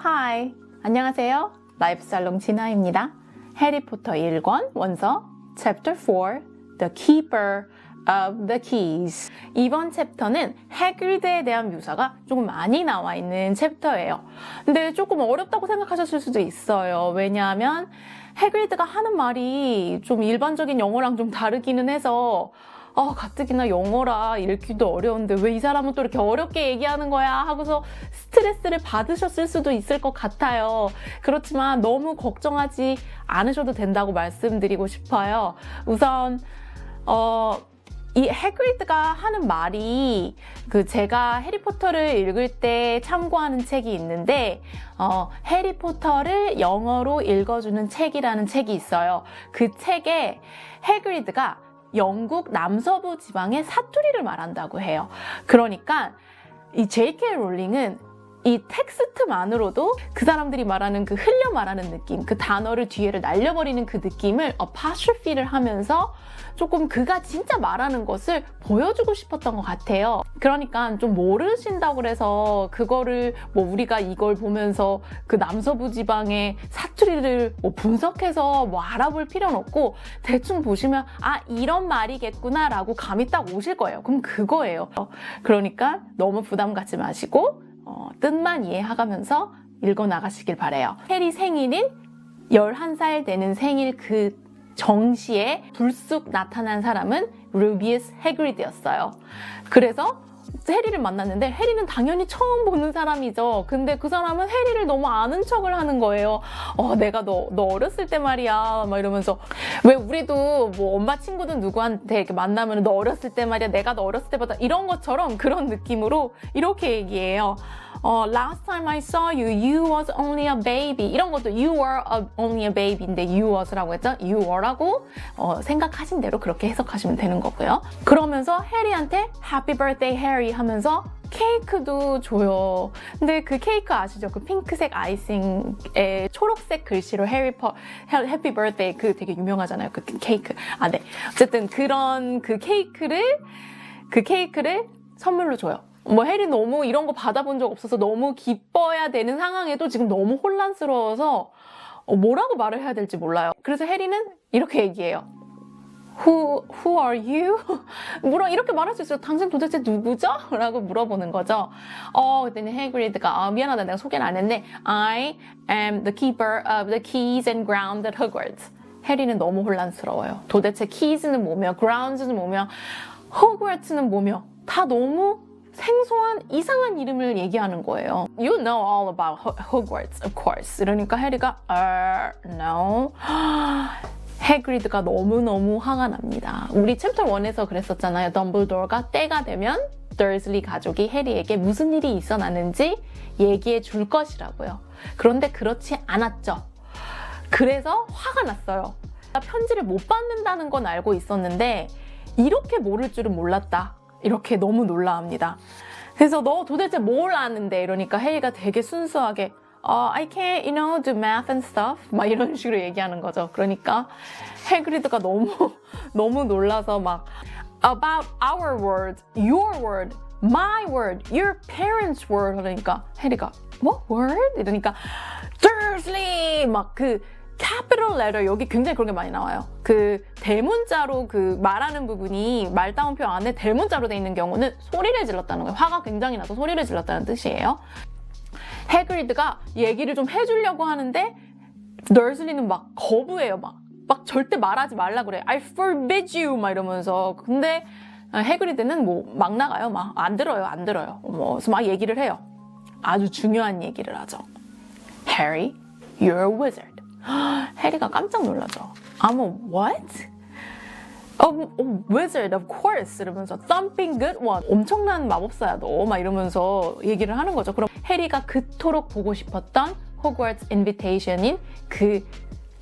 Hi. 안녕하세요. 라이프 살롱 진아입니다. 해리포터 1권 원서 Chapter 4 The Keeper of the Keys. 이번 챕터는 해그리드에 대한 묘사가 조금 많이 나와 있는 챕터예요. 근데 조금 어렵다고 생각하셨을 수도 있어요. 왜냐하면 해그리드가 하는 말이 좀 일반적인 영어랑 좀 다르기는 해서 가뜩이나 영어라 읽기도 어려운데 왜 이 사람은 또 이렇게 어렵게 얘기하는 거야 하고서 스트레스를 받으셨을 수도 있을 것 같아요. 그렇지만 너무 걱정하지 않으셔도 된다고 말씀드리고 싶어요. 우선 이 해그리드가 하는 말이 제가 해리포터를 읽을 때 참고하는 책이 있는데 해리포터를 영어로 읽어주는 책이라는 책이 있어요. 그 책에 해그리드가 영국 남서부 지방의 사투리를 말한다고 해요. 그러니까 이 J.K. 롤링은 이 텍스트만으로도 그 사람들이 말하는 그 흘려 말하는 느낌, 그 단어를 뒤에를 날려버리는 그 느낌을 apostrophe를 하면서 조금 그가 진짜 말하는 것을 보여주고 싶었던 것 같아요. 그러니까 좀 모르신다고 그래서 그거를 우리가 이걸 보면서 그 남서부 지방의 사투리를 분석해서 알아볼 필요는 없고 대충 보시면 이런 말이겠구나 라고 감이 딱 오실 거예요. 그럼 그거예요. 그러니까 너무 부담 갖지 마시고 뜻만 이해하면서 읽어나가시길 바래요. 해리 생일인 11살 되는 생일 그 정시에 불쑥 나타난 사람은 루비우스 해그리드였어요. 그래서 해리를 만났는데 해리는 당연히 처음 보는 사람이죠. 근데 그 사람은 해리를 너무 아는 척을 하는 거예요. 내가 너 어렸을 때 말이야 막 이러면서 왜 우리도 엄마 친구든 누구한테 이렇게 만나면 너 어렸을 때 말이야 내가 너 어렸을 때보다 이런 것처럼 그런 느낌으로 이렇게 얘기해요. Last time I saw you, you was only a baby. 이런 것도 you were only a baby인데 you was라고 했죠. you were라고 생각하신 대로 그렇게 해석하시면 되는 거고요. 그러면서 해리한테 Happy birthday, Harry 하면서 케이크도 줘요. 근데 그 케이크 아시죠? 그 핑크색 아이싱에 초록색 글씨로 Happy birthday 그 되게 유명하잖아요. 그 케이크. 네. 어쨌든 그런 그 케이크를 선물로 줘요. 해리 너무 이런 거 받아본 적 없어서 너무 기뻐야 되는 상황에도 지금 너무 혼란스러워서 뭐라고 말을 해야 될지 몰라요. 그래서 해리는 이렇게 얘기해요. Who are you? 이렇게 말할 수 있어요. 당신 도대체 누구죠? 라고 물어보는 거죠. 그랬더니 해그리드가 미안하다 내가 소개를 안 했네. I am the keeper of the keys and ground at Hogwarts. 해리는 너무 혼란스러워요. 도대체 keys는 뭐며 grounds는 뭐며 Hogwarts는 뭐며 다 너무 생소한 이상한 이름을 얘기하는 거예요. You know all about Hogwarts, of course. 이러니까 해리가 no. 해그리드가 너무너무 화가 납니다. 우리 챕터 1에서 그랬었잖아요. 덤블도어가 때가 되면 더슬리 가족이 해리에게 무슨 일이 있어났는지 얘기해 줄 것이라고요. 그런데 그렇지 않았죠. 그래서 화가 났어요. 편지를 못 받는다는 건 알고 있었는데 이렇게 모를 줄은 몰랐다. 이렇게 너무 놀라합니다. 그래서 너 도대체 뭘 아는데? 이러니까 해리가 되게 순수하게 I can't, do math and stuff. 막 이런 식으로 얘기하는 거죠. 그러니까 해그리드가 너무 놀라서 about our word, your word, my word, your parents' word. 그러니까 해리가 뭐? word? 이러니까 Dursley! capital letter 여기 굉장히 그런 게 많이 나와요. 그 대문자로 말하는 부분이 말다운표 안에 대문자로 돼 있는 경우는 소리를 질렀다는 거예요. 화가 굉장히 나서 소리를 질렀다는 뜻이에요. 해그리드가 얘기를 좀 해주려고 하는데 더슬리는 거부해요. 절대 말하지 말라 그래. I forbid you 이러면서. 근데 해그리드는 막 나가요. 안 들어요. 그래서 얘기를 해요. 아주 중요한 얘기를 하죠. Harry, you're a wizard. 해리가 깜짝 놀라죠. I'm a what? Wizard, of course. 이러면서 thumping good one. 엄청난 마법사야 너. 이러면서 얘기를 하는 거죠. 그럼 해리가 그토록 보고 싶었던 Hogwarts Invitation인 그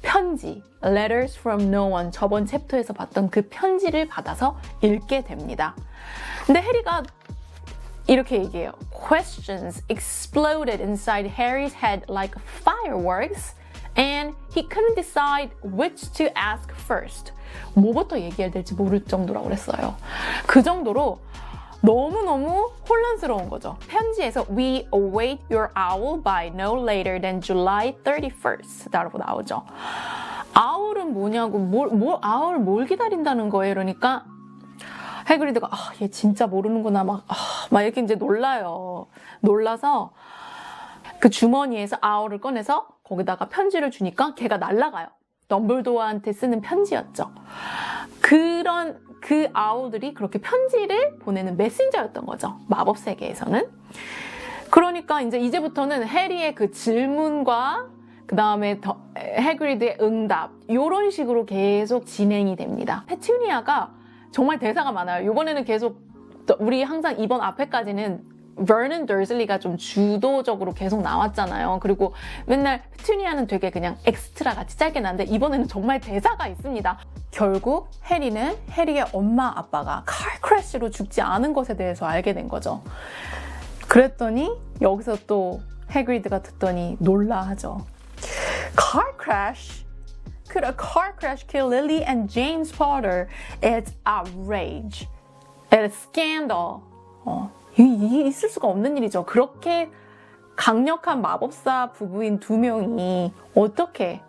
편지, Letters from No One, 저번 챕터에서 봤던 그 편지를 받아서 읽게 됩니다. 근데 해리가 이렇게 얘기해요. Questions exploded inside Harry's head like fireworks. And he couldn't decide which to ask first. 뭐부터 얘기해야 될지 모를 정도라고 그랬어요. 그 정도로 너무너무 혼란스러운 거죠. 편지에서 We await your owl by no later than July 31st 라고 나오죠. 아울은 뭐냐고, 아울 뭘 기다린다는 거예요. 그러니까 해그리드가 얘 진짜 모르는구나 막 이렇게 이제 놀라요. 놀라서 그 주머니에서 아울을 꺼내서 거기다가 편지를 주니까 걔가 날아가요. 덤블도어한테 쓰는 편지였죠. 그 아울들이 그렇게 편지를 보내는 메신저였던 거죠. 마법 세계에서는. 그러니까 이제부터는 해리의 그 질문과 그 다음에 해그리드의 응답 이런 식으로 계속 진행이 됩니다. 페튜니아가 정말 대사가 많아요. 이번에는 계속 우리 항상 이번 앞에까지는 버넌 더슬리가 좀 주도적으로 계속 나왔잖아요. 그리고 맨날 페튜니아는 되게 그냥 엑스트라 같이 짧게 나는데 이번에는 정말 대사가 있습니다. 결국 해리는 해리의 엄마 아빠가 칼 크래시로 죽지 않은 것에 대해서 알게 된 거죠. 그랬더니 여기서 또 해그리드가 듣더니 놀라하죠. Car crash? Could a car crash kill Lily and James Potter? It's outrage. It's scandal. 이게 있을 수가 없는 일이죠. 그렇게 강력한 마법사 부부인 두 명이 어떻게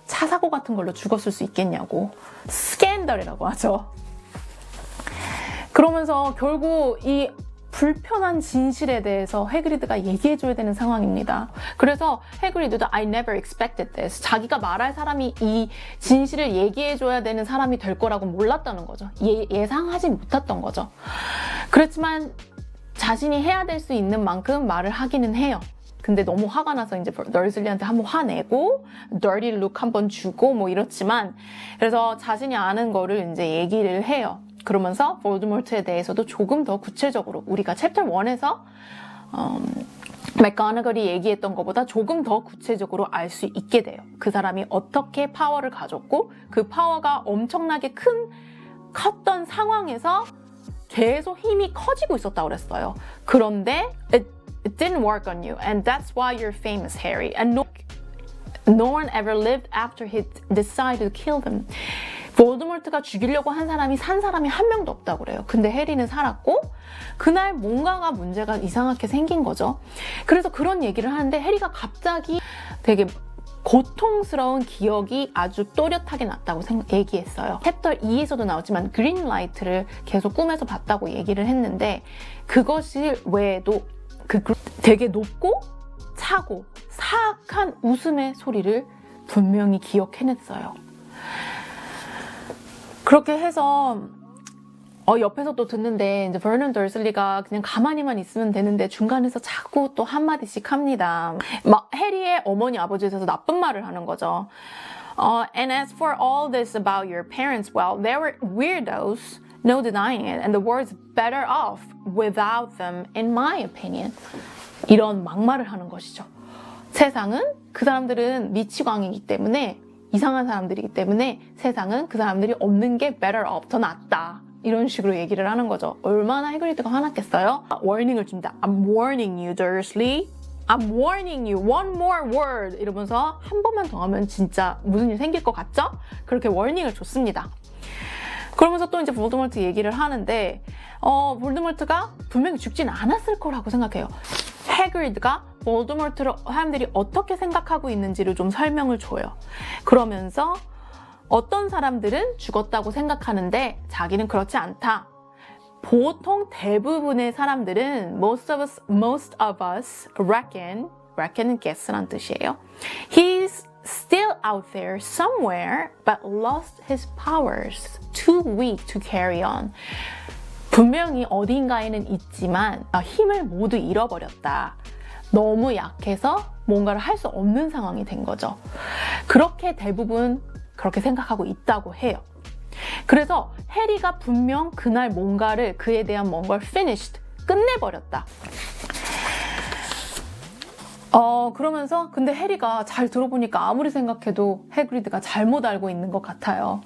차 사고 같은 걸로 죽었을 수 있겠냐고. 스캔들이라고 하죠. 그러면서 결국 이 불편한 진실에 대해서 해그리드가 얘기해줘야 되는 상황입니다. 그래서 해그리드도 I never expected this. 자기가 말할 사람이 이 진실을 얘기해줘야 되는 사람이 될 거라고 몰랐다는 거죠. 예상하지 못했던 거죠. 그렇지만 자신이 해야 될 수 있는 만큼 말을 하기는 해요. 근데 너무 화가 나서 이제 널슬리한테 한번 화내고 dirty look 한번 주고 뭐 이렇지만 그래서 자신이 아는 거를 이제 얘기를 해요. 그러면서 볼드모트에 대해서도 조금 더 구체적으로 우리가 챕터 1에서 맥거너글이 얘기했던 것보다 조금 더 구체적으로 알 수 있게 돼요. 그 사람이 어떻게 파워를 가졌고 그 파워가 엄청나게 컸던 상황에서 계속 힘이 커지고 있었다고 그랬어요. 그런데 it didn't work on you and that's why you're famous, Harry. And no one ever lived after he decided to kill them. 볼드모트가 죽이려고 한 사람이 산 사람이 한 명도 없다고 그래요. 근데 해리는 살았고 그날 뭔가가 문제가 이상하게 생긴 거죠. 그래서 그런 얘기를 하는데 해리가 갑자기 되게 고통스러운 기억이 아주 또렷하게 났다고 얘기했어요. 챕터 2에서도 나왔지만 그린라이트를 계속 꿈에서 봤다고 얘기를 했는데 그것이 외에도 되게 높고 차고 사악한 웃음의 소리를 분명히 기억해냈어요. 그렇게 해서 옆에서 또 듣는데 이제 버넌 더슬리가 그냥 가만히만 있으면 되는데 중간에서 자꾸 또 한마디씩 합니다. 막 해리의 어머니 아버지에 대해서 나쁜 말을 하는 거죠. And as for all this about your parents, well, they were weirdos, no denying it, and the world's better off without them, in my opinion. 이런 막말을 하는 것이죠. 세상은 그 사람들은 미치광이기 때문에 이상한 사람들이기 때문에 세상은 그 사람들이 없는 게 better off, 더 낫다. 이런 식으로 얘기를 하는 거죠. 얼마나 해그리드가 화났겠어요? 워닝을 줍니다. I'm warning you, Dursley. I'm warning you. One more word. 이러면서 한 번만 더 하면 진짜 무슨 일 생길 것 같죠? 그렇게 워닝을 줬습니다. 그러면서 또 이제 볼드모트 얘기를 하는데 볼드모트가 분명히 죽진 않았을 거라고 생각해요. 해그리드가 볼드모트를 사람들이 어떻게 생각하고 있는지를 좀 설명을 줘요. 그러면서 어떤 사람들은 죽었다고 생각하는데 자기는 그렇지 않다. 보통 대부분의 사람들은 most of us reckon은 guess란 뜻이에요. He's still out there somewhere but lost his powers. Too weak to carry on. 분명히 어딘가에는 있지만 힘을 모두 잃어버렸다. 너무 약해서 뭔가를 할 수 없는 상황이 된 거죠. 그렇게 대부분 그렇게 생각하고 있다고 해요. 그래서 해리가 분명 그날 뭔가를 그에 대한 뭔가를 finished, 끝내버렸다. 그러면서 근데 해리가 잘 들어보니까 아무리 생각해도 해그리드가 잘못 알고 있는 것 같아요.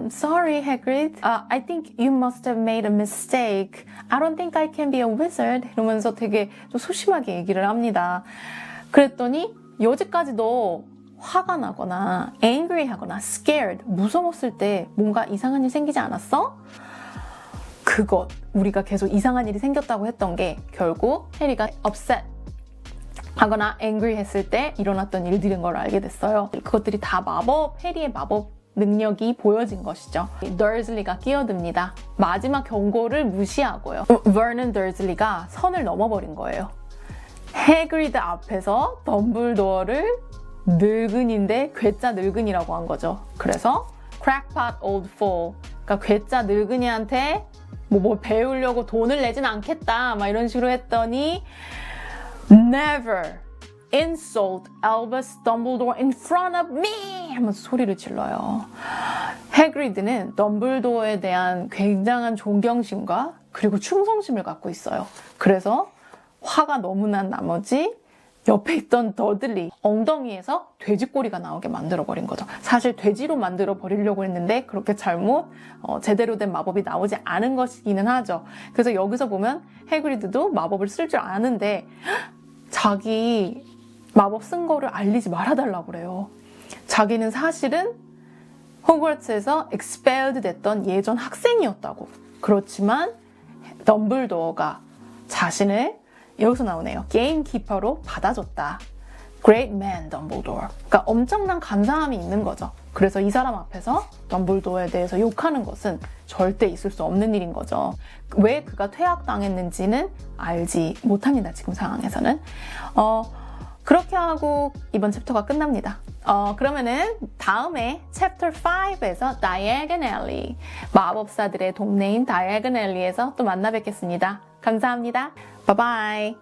Sorry, Hagrid. I think you must have made a mistake. I don't think I can be a wizard. 이러면서 되게 좀 소심하게 얘기를 합니다. 그랬더니 여지까지 너 화가 나거나 angry 하거나 scared, 무서웠을 때 뭔가 이상한 일 생기지 않았어? 그것, 우리가 계속 이상한 일이 생겼다고 했던 게 결국 해리가 upset 하거나 angry 했을 때 일어났던 일들인 걸 알게 됐어요. 그것들이 다 해리의 마법 능력이 보여진 것이죠. 더슬리가 끼어듭니다. 마지막 경고를 무시하고요. 버넌 더슬리가 선을 넘어버린 거예요. 해그리드 앞에서 덤블도어를 늙은인데 괴짜 늙은이라고 한 거죠. 그래서 crackpot old fool, 그러니까 괴짜 늙은이한테 뭐 배우려고 돈을 내진 않겠다 막 이런 식으로 했더니 Never insult Albus Dumbledore in front of me! 하면서 소리를 질러요. 해그리드는 덤블도어에 대한 굉장한 존경심과 그리고 충성심을 갖고 있어요. 그래서 화가 너무 난 나머지 옆에 있던 더들리 엉덩이에서 돼지꼬리가 나오게 만들어버린 거죠. 사실 돼지로 만들어버리려고 했는데 그렇게 잘못 제대로 된 마법이 나오지 않은 것이기는 하죠. 그래서 여기서 보면 해그리드도 마법을 쓸 줄 아는데 자기 마법 쓴 거를 알리지 말아달라고 그래요. 자기는 사실은 호그와트에서 expelled 됐던 예전 학생이었다고. 그렇지만 덤블도어가 자신을 여기서 나오네요. 게임키퍼로 받아줬다. Great man, Dumbledore. 그러니까 엄청난 감사함이 있는 거죠. 그래서 이 사람 앞에서 덤블도어에 대해서 욕하는 것은 절대 있을 수 없는 일인 거죠. 왜 그가 퇴학당했는지는 알지 못합니다. 지금 상황에서는. 그렇게 하고 이번 챕터가 끝납니다. 그러면은 다음에 챕터 5에서 Diagon Alley, 마법사들의 동네인 Diagon Alley에서 또 만나 뵙겠습니다. 감사합니다. 바이바이.